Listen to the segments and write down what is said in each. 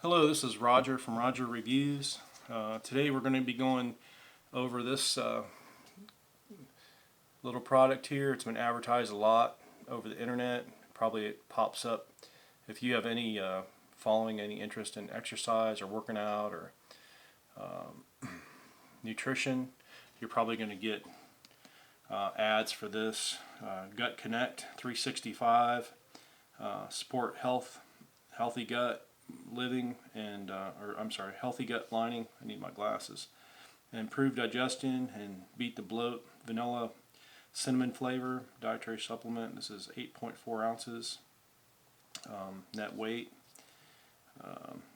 Hello, this is Roger from Roger Reviews. Today we're going to be going over this little product here. It's been advertised a lot over the internet. Probably it pops up if you have any following any interest in exercise or working out or nutrition. You're probably going to get ads for this. GutConnect 365, Sport Health, Healthy Gut Living, and or I'm sorry, Healthy Gut Lining. I need my glasses. And improve digestion and beat the bloat. Vanilla cinnamon flavor dietary supplement. This is 8.4 ounces net weight.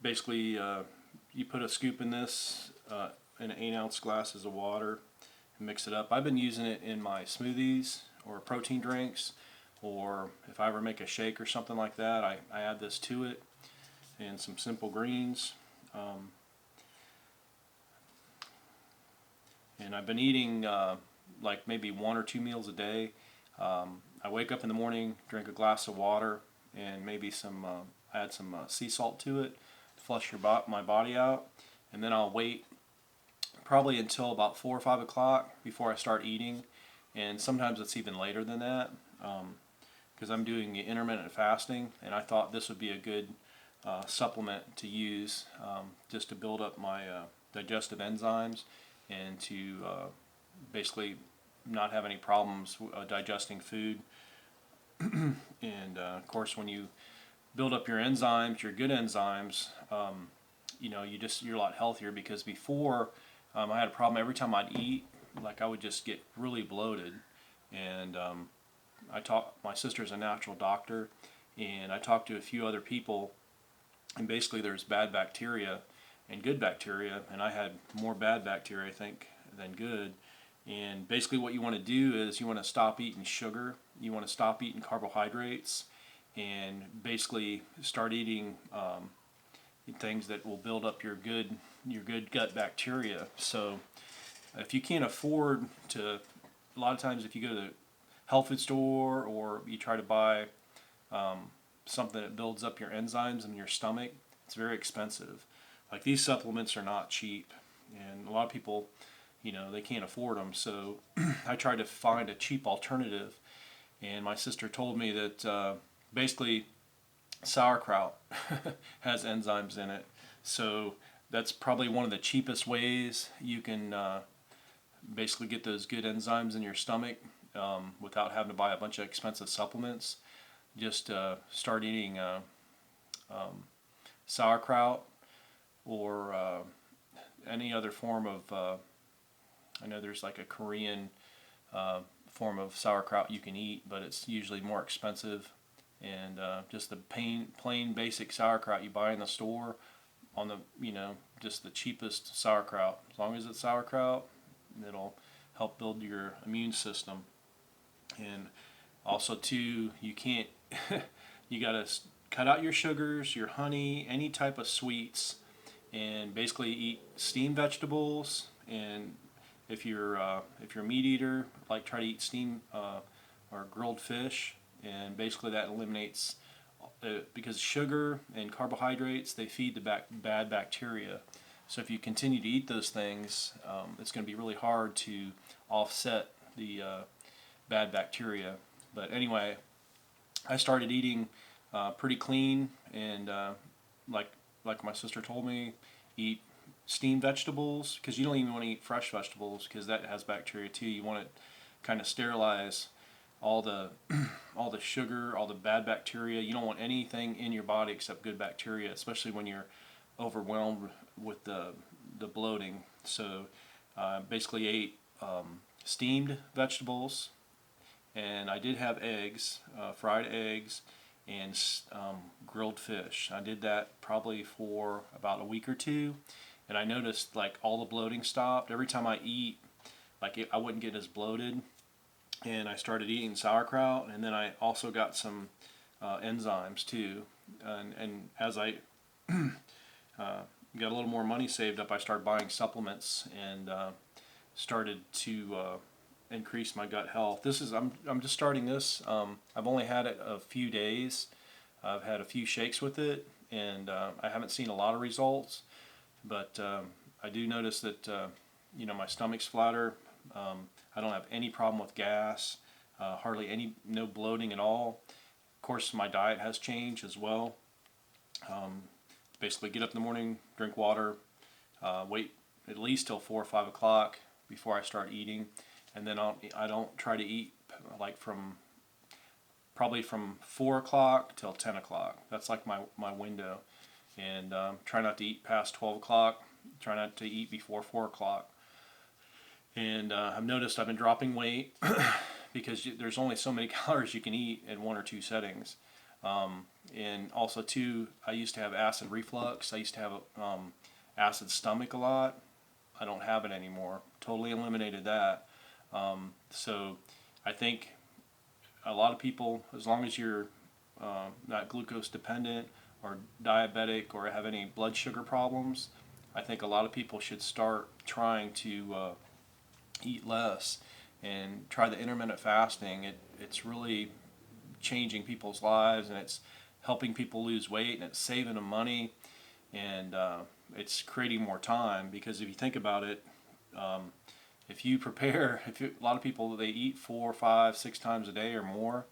Basically, you put a scoop in this in 8-ounce glasses of water and mix it up. I've been using it in my smoothies or protein drinks, or if I ever make a shake or something like that, I add this to it and some simple greens. And I've been eating like maybe 1 or 2 meals a day. I wake up in the morning, drink a glass of water, and maybe add some sea salt to it to flush my body out, and then I'll wait probably until about 4 or 5 o'clock before I start eating, and sometimes it's even later than that because I'm doing intermittent fasting, and I thought this would be a good supplement to use just to build up my digestive enzymes and to basically not have any problems digesting food. And of course, when you build up your enzymes, your good enzymes, you're a lot healthier, because before I had a problem every time I'd eat, like I would just get really bloated. And my sister's a natural doctor, and I talked to a few other people, and basically there's bad bacteria and good bacteria, and I had more bad bacteria, I think, than good. And basically what you want to do is you want to stop eating sugar, you want to stop eating carbohydrates, and basically start eating things that will build up your good gut bacteria. So if you can't afford to, a lot of times if you go to the health food store or you try to buy something that builds up your enzymes in your stomach, it's very expensive. Like, these supplements are not cheap, and a lot of people, they can't afford them. So I tried to find a cheap alternative, and my sister told me that basically sauerkraut has enzymes in it. So that's probably one of the cheapest ways you can basically get those good enzymes in your stomach without having to buy a bunch of expensive supplements. Just start eating sauerkraut or any other form of I know there's like a Korean form of sauerkraut you can eat, but it's usually more expensive. And just the plain basic sauerkraut you buy in the store, on the just the cheapest sauerkraut. As long as it's sauerkraut, it'll help build your immune system. And also too, you can't you gotta cut out your sugars, your honey, any type of sweets, and basically eat steamed vegetables. And if you're a meat eater, like, try to eat steamed or grilled fish, and basically that eliminates because sugar and carbohydrates, they feed the bad bacteria. So if you continue to eat those things, it's going to be really hard to offset the bad bacteria. But anyway, I started eating pretty clean, and like my sister told me, eat steamed vegetables, because you don't even want to eat fresh vegetables because that has bacteria too. You want to kind of sterilize all the all the sugar, all the bad bacteria. You don't want anything in your body except good bacteria, especially when you're overwhelmed with the bloating. So basically ate steamed vegetables, and I did have eggs, fried eggs, and grilled fish. I did that probably for about a week or two, and I noticed like all the bloating stopped. Every time I eat, I wouldn't get as bloated. And I started eating sauerkraut, and then I also got some enzymes too. And as I got a little more money saved up, I started buying supplements and started to increase my gut health. I'm just starting this. I've only had it a few days. I've had a few shakes with it, and I haven't seen a lot of results, but I do notice that my stomach's flatter. I don't have any problem with gas, hardly no bloating at all. Of course, my diet has changed as well. Basically, get up in the morning, drink water, wait at least till 4 or 5 o'clock before I start eating, and then I don't try to eat like probably from 4 o'clock till 10 o'clock. That's like my window. And try not to eat past 12 o'clock. Try not to eat before 4 o'clock. And I've noticed I've been dropping weight because there's only so many calories you can eat in 1 or 2 settings. And also too, I used to have acid reflux. I used to have acid stomach a lot. I don't have it anymore. Totally eliminated that. So I think a lot of people, as long as you're not glucose dependent or diabetic or have any blood sugar problems, I think a lot of people should start trying to eat less and try the intermittent fasting. It's really changing people's lives, and it's helping people lose weight, and it's saving them money, and it's creating more time. Because if you think about it, if you prepare, a lot of people, they eat 4, 5, 6 times a day or more.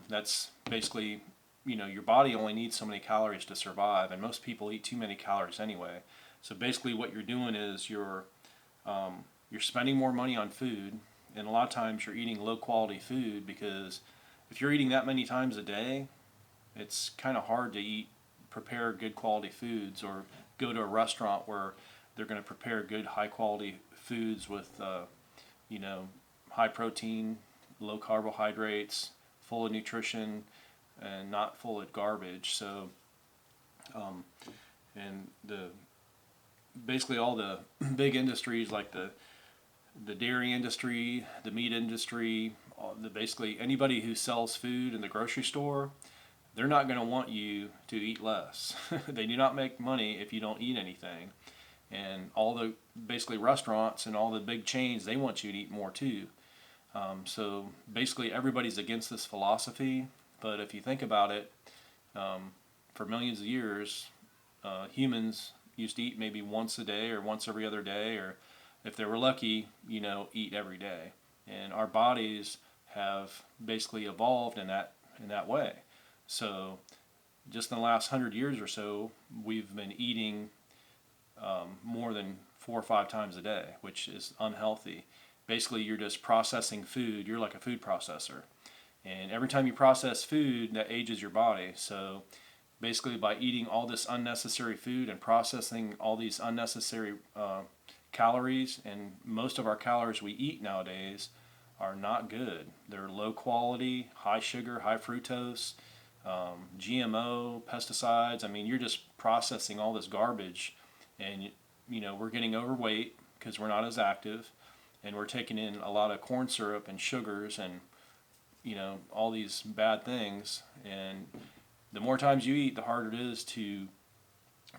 That's basically, your body only needs so many calories to survive, and most people eat too many calories anyway. So basically, what you're doing is you're spending more money on food, and a lot of times you're eating low quality food, because if you're eating that many times a day, it's kind of hard to prepare good quality foods, or go to a restaurant where they're going to prepare good high quality foods with high protein, low carbohydrates, full of nutrition, and not full of garbage. So and basically all the big industries like the dairy industry, the meat industry, basically anybody who sells food in the grocery store, they're not going to want you to eat less. They do not make money if you don't eat anything. And all the basically restaurants and all the big chains, they want you to eat more too. So basically everybody's against this philosophy. But if you think about it, for millions of years, humans used to eat maybe once a day or once every other day, or if they were lucky, eat every day. And our bodies have basically evolved in that way. So just in the last 100 years or so, we've been eating more than 4 or 5 times a day, which is unhealthy. Basically, you're just processing food. You're like a food processor. And every time you process food, that ages your body. So basically, by eating all this unnecessary food and processing all these unnecessary calories, and most of our calories we eat nowadays are not good. They're low quality, high sugar, high fructose, GMO, pesticides. I mean, you're just processing all this garbage, and we're getting overweight because we're not as active, and we're taking in a lot of corn syrup and sugars and all these bad things. And the more times you eat, the harder it is to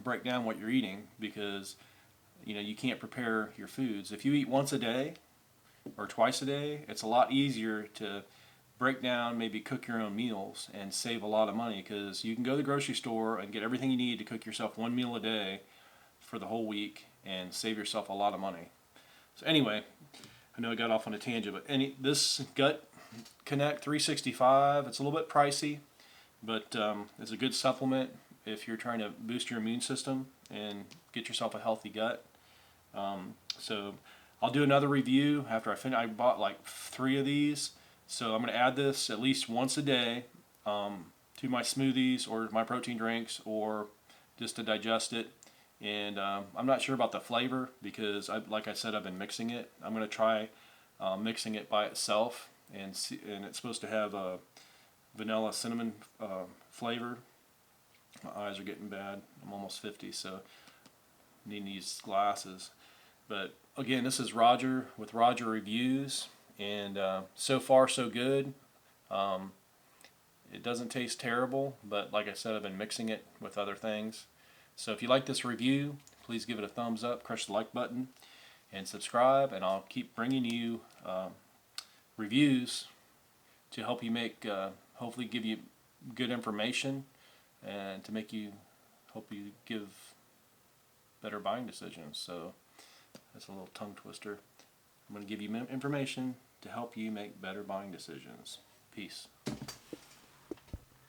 break down what you're eating, because you can't prepare your foods. If you eat once a day or twice a day, it's a lot easier to break down, maybe cook your own meals, and save a lot of money, because you can go to the grocery store and get everything you need to cook yourself 1 meal a day for the whole week and save yourself a lot of money. So anyway, I know I got off on a tangent, but this GutConnect 365, it's a little bit pricey, but it's a good supplement if you're trying to boost your immune system and get yourself a healthy gut. So I'll do another review after I finish. I bought like 3 of these, so I'm going to add this at least once a day to my smoothies or my protein drinks, or just to digest it. And I'm not sure about the flavor, because like I said, I've been mixing it. I'm going to try mixing it by itself, and it's supposed to have a vanilla cinnamon flavor. My eyes are getting bad. I'm almost 50, so need these glasses. But again, this is Roger with Roger Reviews, and so far so good. It doesn't taste terrible, but like I said, I've been mixing it with other things. So if you like this review, please give it a thumbs up, crush the like button, and subscribe, and I'll keep bringing you reviews to help you make, hopefully give you good information and to help you give better buying decisions. So that's a little tongue twister. I'm going to give you information to help you make better buying decisions. Peace.